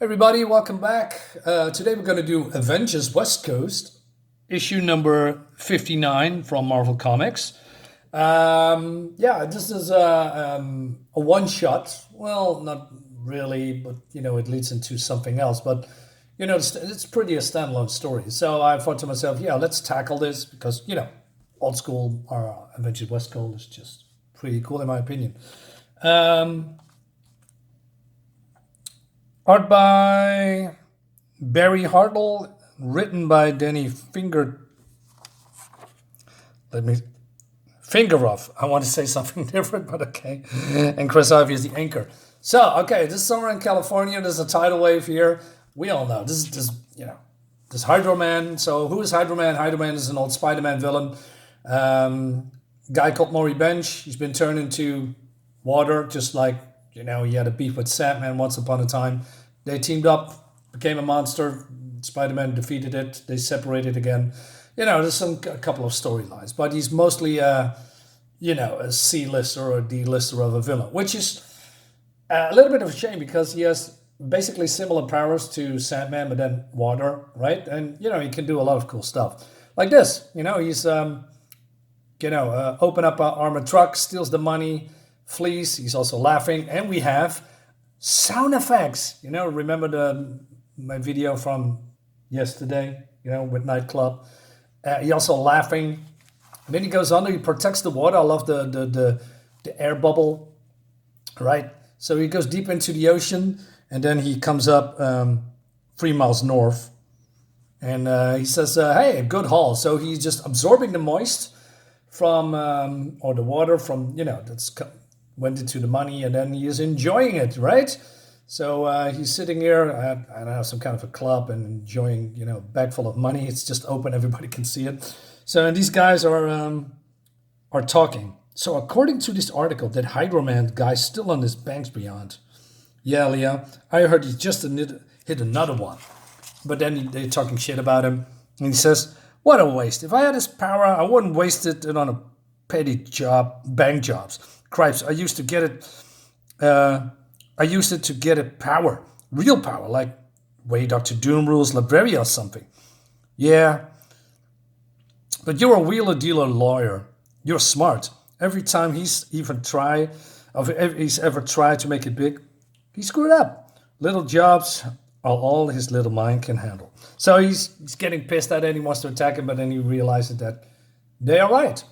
Everybody, welcome back. Today we're going to do Avengers West Coast, issue number 59 from Marvel Comics. This is a one-shot. Well, not really, but it leads into something else. But it's pretty a standalone story. So I thought to myself, yeah, let's tackle this because old school Avengers West Coast is just pretty cool in my opinion. Um, Art by Barry Hartle, written by Danny Let me Fingeroth. I want to say something different, but okay. And Chris Ivey is the anchor. So, okay, this summer in California, there's a tidal wave here. We all know this Hydro Man. So, who is Hydro Man? Hydro Man is an old Spider-Man villain. Guy called Maury Bench. He's been turned into water, just like he had a beef with Sandman once upon a time. They teamed up, became a monster. Spider-Man defeated it. They separated again. There's a couple of storylines, but he's mostly a C-lister or a D-lister of a villain, which is a little bit of a shame because he has basically similar powers to Sandman, but then water, right? And he can do a lot of cool stuff like this. He's open up an armored truck, steals the money, flees. He's also laughing, and we have sound effects. Remember my video from yesterday? With nightclub. He also laughing. And then he goes under. He protects the water. I love the air bubble, right? So he goes deep into the ocean, and then he comes up 3 miles north, and he says, "Hey, good haul." So he's just absorbing the moist from or the water from that's went into the money, and then he is enjoying it, right? So he's sitting here at, I don't know, some kind of a club and enjoying, a bag full of money. It's just open, everybody can see it. So and these guys are talking. So according to this article, that Hydro Man guy's still on his banks beyond. Yeah, Leah, I heard he just hit another one. But then they're talking shit about him, and he says, "What a waste! If I had his power, I wouldn't waste it on a petty job, bank jobs. Cripes, I used to get it. I used it to get it power, real power, like way Doctor Doom rules Latveria or something. Yeah, but you're a wheeler dealer lawyer. You're smart. Every time he's ever tried to make it big, he screwed up. Little jobs are all his little mind can handle. So he's getting pissed at it. He wants to attack him, but then he realizes that they are right.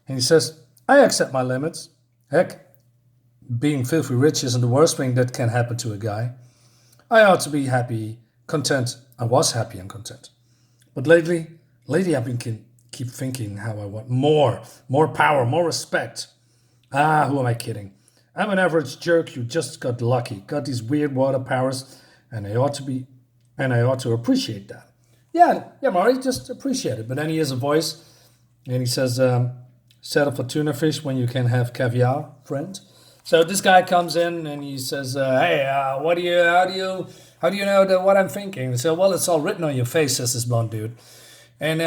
And he says, I accept my limits. Heck, being filthy rich isn't the worst thing that can happen to a guy. I ought to be happy, content. I was happy and content. But lately I've been keep thinking how I want more power, more respect. Ah, who am I kidding? I'm an average jerk who just got lucky, got these weird water powers, and I ought to appreciate that. Yeah, Maury, just appreciate it. But then he has a voice, and he says, settle for tuna fish when you can have caviar, friend. So this guy comes in and he says, "Hey, how do you know what I'm thinking?" So, well, it's all written on your face, says this blonde dude, and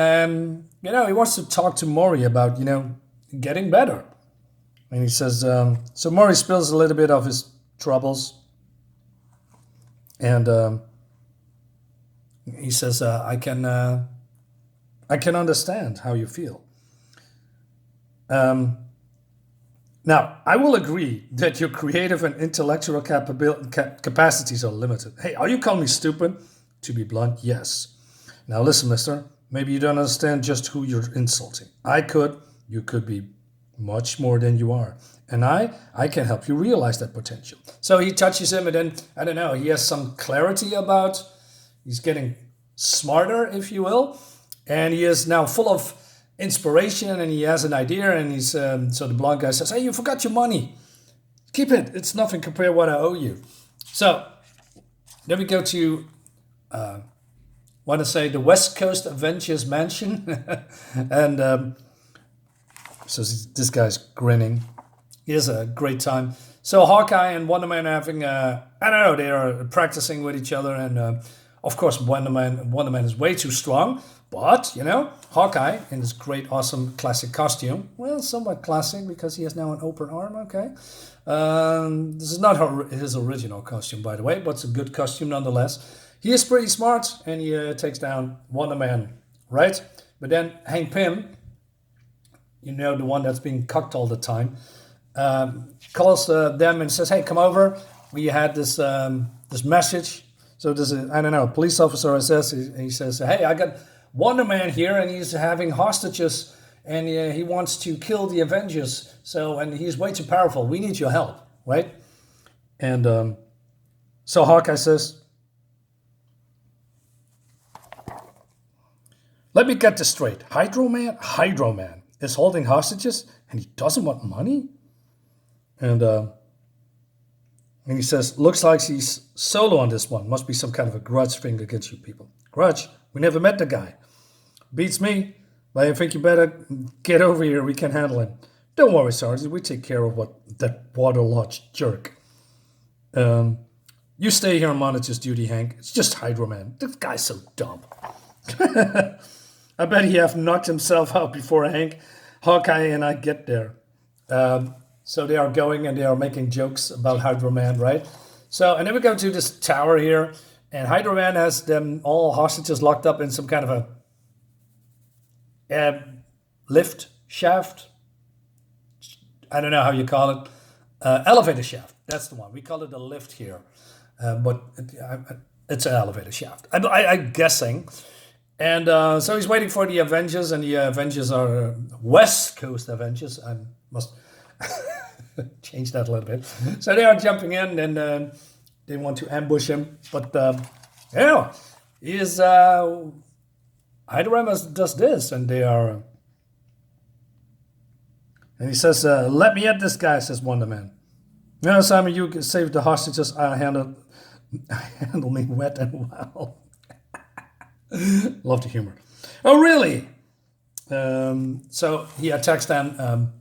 he wants to talk to Maury about getting better, and he says, so Maury spills a little bit of his troubles, and he says, I can understand how you feel. Now, I will agree that your creative and intellectual capacities are limited. Hey, are you calling me stupid? To be blunt, yes. Now listen, mister, maybe you don't understand just who you're insulting. You could be much more than you are. And I can help you realize that potential. So he touches him, and then, I don't know, he has some clarity about, he's getting smarter, if you will. And he is now full of inspiration, and he has an idea, and he's so the blonde guy says, "Hey, you forgot your money. Keep it. It's nothing compared to what I owe you." So then we go to want to say the West Coast Avengers mansion, and so this guy's grinning. He has a great time. So Hawkeye and Wonder Man are having I don't know, they are practicing with each other, and Of course, Wonder Man is way too strong, but, you know, Hawkeye in this great, awesome, classic costume. Well, somewhat classic because he has now an open arm, okay. This is not his original costume, by the way, but it's a good costume nonetheless. He is pretty smart, and he takes down Wonder Man, right? But then Hank Pym, you know, the one that's being cucked all the time, calls them and says, hey, come over. We had this this message. So there's a, I don't know, a police officer says, he says, hey, I got Wonder Man here, and he's having hostages, and he wants to kill the Avengers. So, and he's way too powerful. We need your help, right? And so Hawkeye says, let me get this straight. Hydro Man is holding hostages, and he doesn't want money? And he says, looks like he's solo on this one. Must be some kind of a grudge thing against you people. Grudge? We never met the guy. Beats me, but I think you better get over here. We can handle him. Don't worry, Sergeant. We take care of that waterlogged jerk. You stay here on monitor's duty, Hank. It's just Hydro Man. This guy's so dumb. I bet he have knocked himself out before Hawkeye and I get there. So they are going and they are making jokes about Hydro Man, right? So, and then we go to this tower here, and Hydro Man has them all hostages locked up in some kind of a lift shaft. I don't know how you call it. Elevator shaft. That's the one. We call it a lift here. But it's an elevator shaft. I'm guessing. And so he's waiting for the Avengers, and the Avengers are West Coast Avengers. I must change that a little bit. So they are jumping in, and they want to ambush him. But, he is... Hydro Man does this, and they are... And he says, let me at this guy, says Wonder Man. No, Simon, you save the hostages. I handle me wet and wild. Love the humor. Oh, really? So he attacks then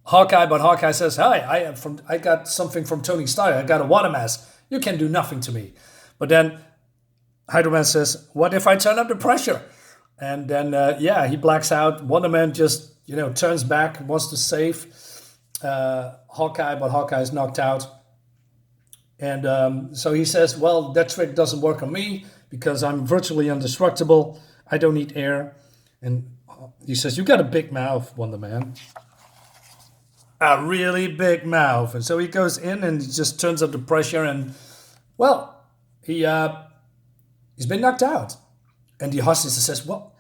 Hawkeye, but Hawkeye says, hi, I got something from Tony Stark. I got a water mask. You can do nothing to me. But then Hydro Man says, what if I turn up the pressure? And then, he blacks out. Wonder Man just, turns back, wants to save Hawkeye, but Hawkeye is knocked out. And so he says, well, that trick doesn't work on me because I'm virtually indestructible. I don't need air. And he says, you got a big mouth, Wonder Man. A really big mouth. And so he goes in and he just turns up the pressure, and, well, he's been knocked out. And the hostage says, what,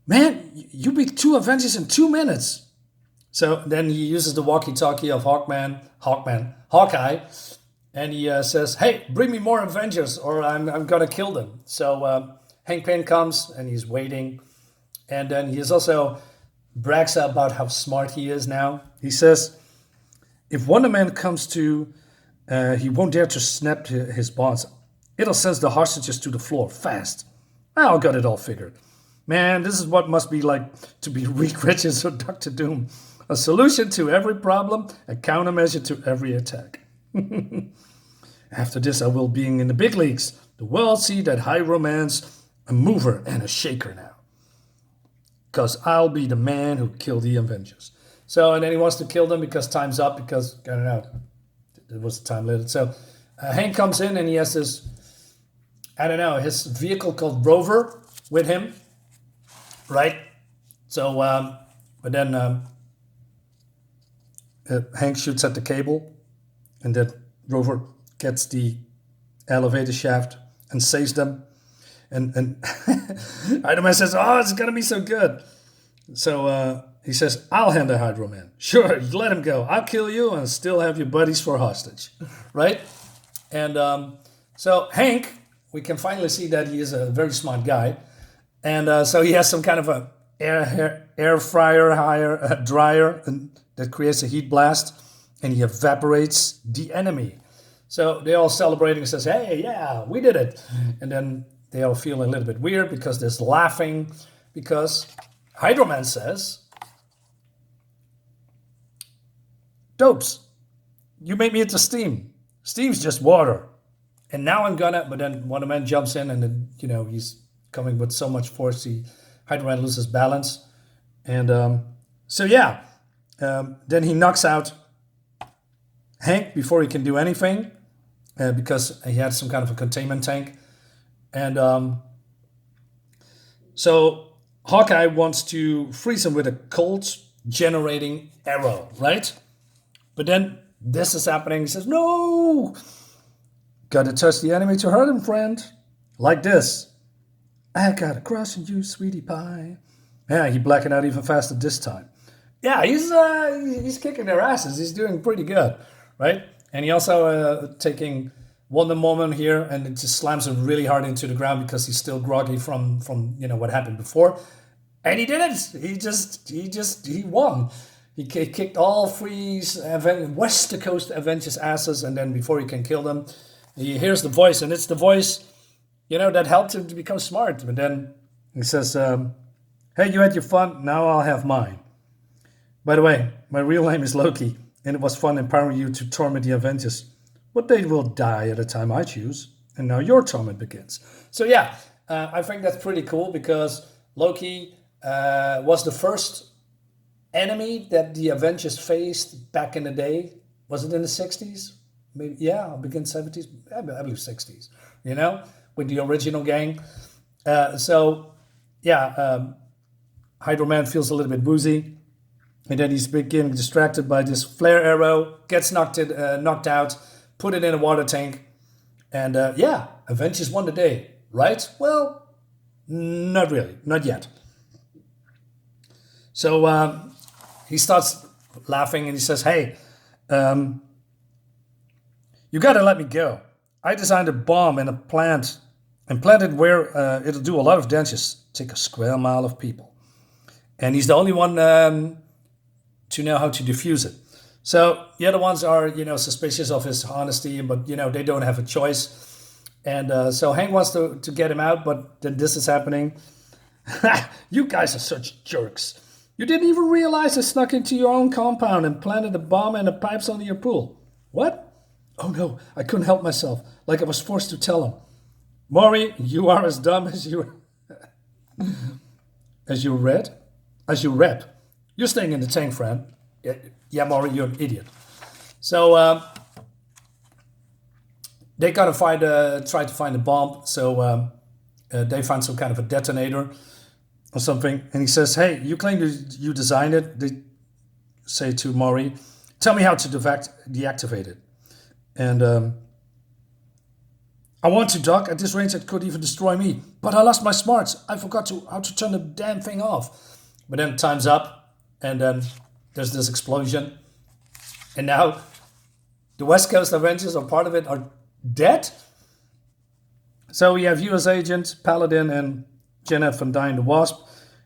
man, you beat 2 Avengers in 2 minutes. So then he uses the walkie-talkie of Hawkeye, and he says, hey, bring me more Avengers or I'm going to kill them. So Hank Pym comes, and he's waiting. And then he is also brags about how smart he is now. He says, if Wonder Man comes to, he won't dare to snap his bonds. It'll send the hostages to the floor fast. I'll got it all figured. Man, this is what must be like to be Reed Richards or Dr. Doom. A solution to every problem, a countermeasure to every attack. After this, I will be in the big leagues. The world see that Hydro Man's a mover and a shaker now. Because I'll be the man who killed the Avengers. So, and then he wants to kill them because time's up, because, I don't know, it was time limit. So Hank comes in, and he has this, I don't know, his vehicle called Rover with him, right? So, but then Hank shoots at the cable, and then Rover gets the elevator shaft and saves them. And Hydro Man says, oh, it's going to be so good. So he says, I'll handle Hydro Man. Sure, let him go. I'll kill you and still have your buddies for hostage. Right? And so Hank, we can finally see that he is a very smart guy. And so he has some kind of a air fryer, dryer that creates a heat blast. And he evaporates the enemy. So they're all celebrating and says, hey, yeah, we did it. And then they all feel a little bit weird because there's laughing. Because Hydro Man says, Dopes, you made me into steam. Steam's just water. and now I'm gonna. But then Wonder Man jumps in, and then he's coming with so much force, Hydro Man loses balance, and so yeah, then he knocks out Hank before he can do anything, because he had some kind of a containment tank, and so Hawkeye wants to freeze him with a cold generating arrow, right? But then this is happening. He says, "No, gotta touch the enemy to hurt him, friend. Like this. I got a crush on you, sweetie pie." Yeah, he blackened out even faster this time. Yeah, he's kicking their asses. He's doing pretty good, right? And he also taking Wonder Woman here, and it just slams him really hard into the ground because he's still groggy from what happened before. And he did it. He won. He kicked all three West Coast Avengers asses, and then before he can kill them, he hears the voice, and it's the voice, that helped him to become smart. But then he says, "Hey, you had your fun. Now I'll have mine. By the way, my real name is Loki, and it was fun empowering you to torment the Avengers. But they will die at the time I choose, and now your torment begins." So yeah, I think that's pretty cool because Loki was the first enemy that the Avengers faced back in the day. Was it in the 60s? Maybe, yeah, begin 70s, I believe 60s, with the original gang. So yeah, Hydro Man feels a little bit woozy, and then he's getting distracted by this flare arrow, gets knocked out, put it in a water tank, and yeah, Avengers won the day, right? Well, not really, not yet. So he starts laughing and he says, "Hey, you gotta let me go. I designed a bomb in a plant and planted where it'll do a lot of damage, take a square mile of people. And he's the only one to know how to defuse it. So the other ones are, suspicious of his honesty, but, they don't have a choice. And so Hank wants to get him out, but then this is happening. You guys are such jerks. You didn't even realize I snuck into your own compound and planted a bomb and the pipes under your pool. What? Oh no, I couldn't help myself, like I was forced to tell him. Maury, you are as dumb as you rap. You're staying in the tank, friend. Yeah, Maury, you're an idiot. So they gotta try to find a bomb. So they find some kind of a detonator or something, and he says, "Hey, you claim you designed it." They say to Maury, "Tell me how to deactivate it." And I want to, Doc. At this range, it could even destroy me. But I lost my smarts. I forgot how to turn the damn thing off. But then time's up, and then there's this explosion. And now the West Coast Avengers, or part of it, are dead. So we have U.S. Agent, Paladin, and Janet Van Dyne, the Wasp.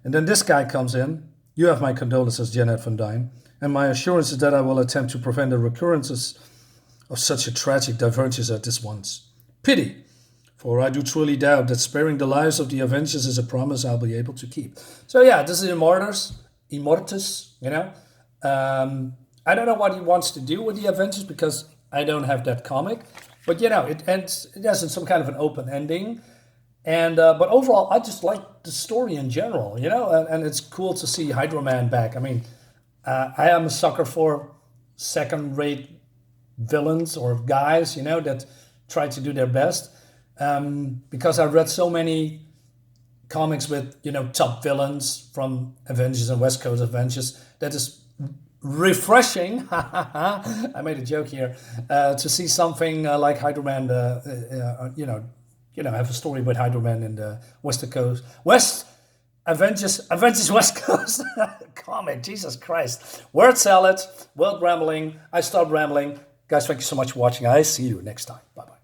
And then this guy comes in. "You have my condolences, Janet Van Dyne, and my assurances that I will attempt to prevent the recurrences of such a tragic divergence as this once. Pity, for I do truly doubt that sparing the lives of the Avengers is a promise I'll be able to keep." So yeah, this is Immortus, I don't know what he wants to do with the Avengers because I don't have that comic. But, it ends. It has some kind of an open ending. And but overall, I just like the story in general, and it's cool to see Hydro Man back. I mean, I am a sucker for second-rate villains or guys, that try to do their best. Because I've read so many comics with, top villains from Avengers and West Coast Avengers that is refreshing. I made a joke here, to see something like Hydro Man, have a story with Hydro Man in the Avengers West Coast comic. Jesus Christ. Word salad, word rambling. I stopped rambling. Guys, thank you so much for watching. I see you next time. Bye-bye.